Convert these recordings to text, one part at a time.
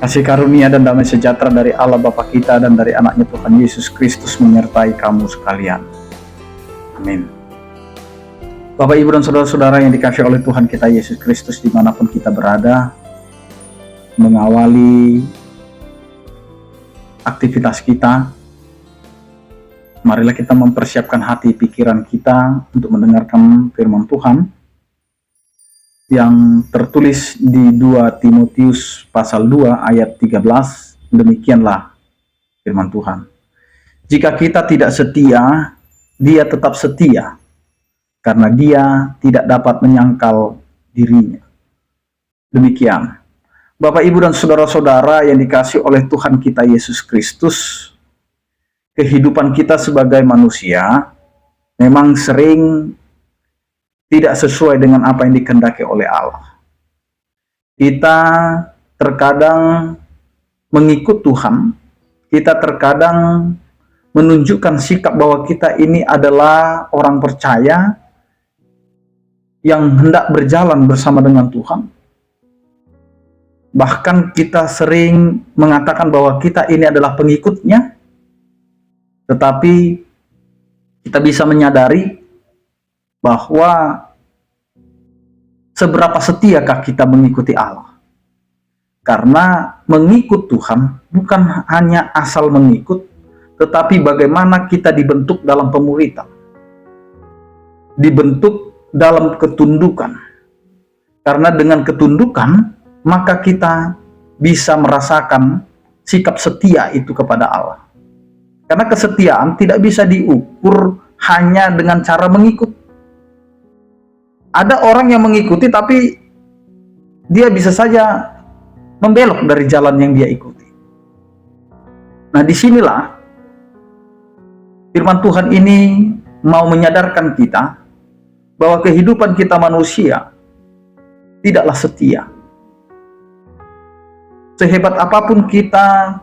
Kasih karunia dan damai sejahtera dari Allah Bapa kita dan dari anaknya Tuhan Yesus Kristus menyertai kamu sekalian. Amin. Bapak, Ibu, dan saudara-saudara yang dikasihi oleh Tuhan kita Yesus Kristus dimanapun kita berada, mengawali aktivitas kita, marilah kita mempersiapkan hati pikiran kita untuk mendengarkan firman Tuhan yang tertulis di 2 Timotius pasal 2 ayat 13. Demikianlah firman Tuhan. Jika kita tidak setia, dia tetap setia, karena dia tidak dapat menyangkal dirinya. Demikian. Bapak, Ibu, dan saudara-saudara yang dikasihi oleh Tuhan kita Yesus Kristus, kehidupan kita sebagai manusia memang sering tidak sesuai dengan apa yang dikehendaki oleh Allah. Kita terkadang mengikut Tuhan, kita terkadang menunjukkan sikap bahwa kita ini adalah orang percaya yang hendak berjalan bersama dengan Tuhan. Bahkan kita sering mengatakan bahwa kita ini adalah pengikutnya, tetapi kita bisa menyadari bahwa seberapa setiakah kita mengikuti Allah. Karena mengikut Tuhan bukan hanya asal mengikut, tetapi bagaimana kita dibentuk dalam pemuritan, dibentuk dalam ketundukan. Karena dengan ketundukan maka kita bisa merasakan sikap setia itu kepada Allah. Karena kesetiaan tidak bisa diukur hanya dengan cara mengikut. Ada orang yang mengikuti tapi dia bisa saja membelok dari jalan yang dia ikuti. Nah, disinilah firman Tuhan ini mau menyadarkan kita bahwa kehidupan kita manusia tidaklah setia. Sehebat apapun kita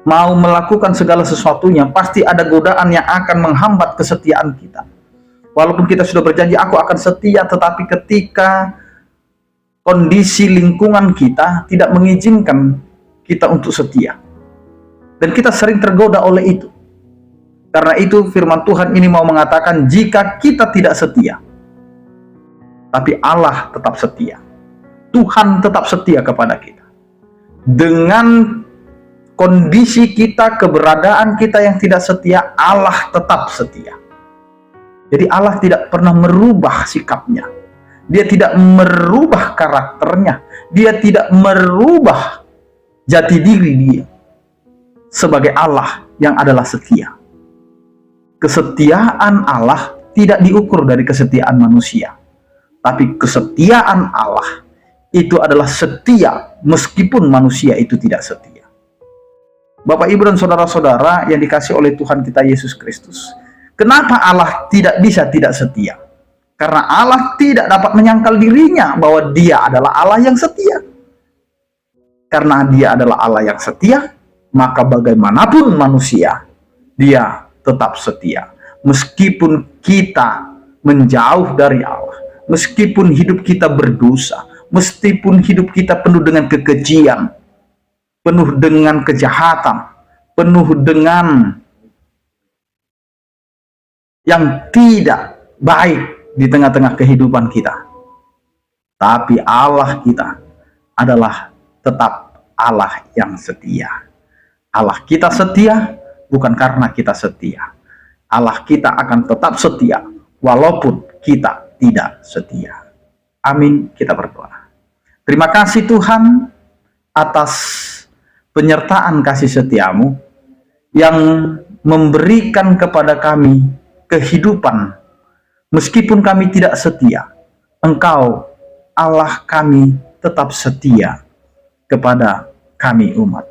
mau melakukan segala sesuatunya, pasti ada godaan yang akan menghambat kesetiaan kita. Walaupun kita sudah berjanji, aku akan setia, tetapi ketika kondisi lingkungan kita tidak mengizinkan kita untuk setia. Dan kita sering tergoda oleh itu. Karena itu firman Tuhan ini mau mengatakan, jika kita tidak setia, tapi Allah tetap setia. Tuhan tetap setia kepada kita. Dengan kondisi kita, keberadaan kita yang tidak setia, Allah tetap setia. Jadi Allah tidak pernah merubah sikapnya. Dia tidak merubah karakternya. Dia tidak merubah jati diri dia sebagai Allah yang adalah setia. Kesetiaan Allah tidak diukur dari kesetiaan manusia. Tapi kesetiaan Allah itu adalah setia meskipun manusia itu tidak setia. Bapak, Ibu, dan saudara-saudara yang dikasihi oleh Tuhan kita Yesus Kristus, kenapa Allah tidak bisa tidak setia? Karena Allah tidak dapat menyangkal dirinya bahwa dia adalah Allah yang setia. Karena dia adalah Allah yang setia, maka bagaimanapun manusia, dia tetap setia. Meskipun kita menjauh dari Allah, meskipun hidup kita berdosa, meskipun hidup kita penuh dengan kekejian, penuh dengan kejahatan, penuh dengan yang tidak baik di tengah-tengah kehidupan kita. Tapi Allah kita adalah tetap Allah yang setia. Allah kita setia bukan karena kita setia. Allah kita akan tetap setia walaupun kita tidak setia. Amin, kita berdoa. Terima kasih Tuhan atas penyertaan kasih setiamu yang memberikan kepada kami kehidupan. Meskipun kami tidak setia, Engkau Allah kami tetap setia kepada kami umat.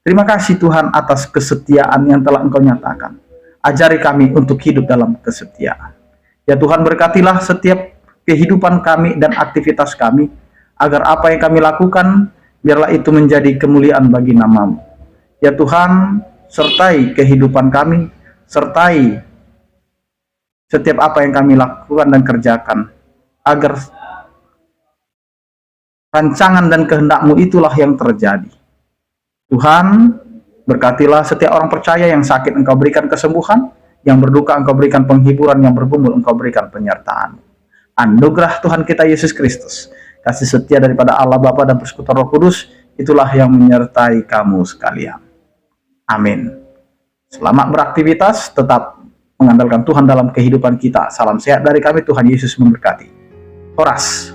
Terima kasih Tuhan atas kesetiaan yang telah Engkau nyatakan. Ajari kami untuk hidup dalam kesetiaan. Ya Tuhan, berkatilah setiap kehidupan kami dan aktivitas kami, agar apa yang kami lakukan biarlah itu menjadi kemuliaan bagi nama-Mu. Ya Tuhan, sertai kehidupan kami, sertai setiap apa yang kami lakukan dan kerjakan, agar rancangan dan kehendak-Mu itulah yang terjadi. Tuhan, berkatilah setiap orang percaya. Yang sakit Engkau berikan kesembuhan, yang berduka Engkau berikan penghiburan, yang bergumul Engkau berikan penyertaan. Anugerah Tuhan kita Yesus Kristus, kasih setia daripada Allah Bapa dan Persekutuan Roh Kudus, itulah yang menyertai kamu sekalian. Amin. Selamat beraktivitas, tetap mengandalkan Tuhan dalam kehidupan kita. Salam sehat dari kami, Tuhan Yesus memberkati. Horas.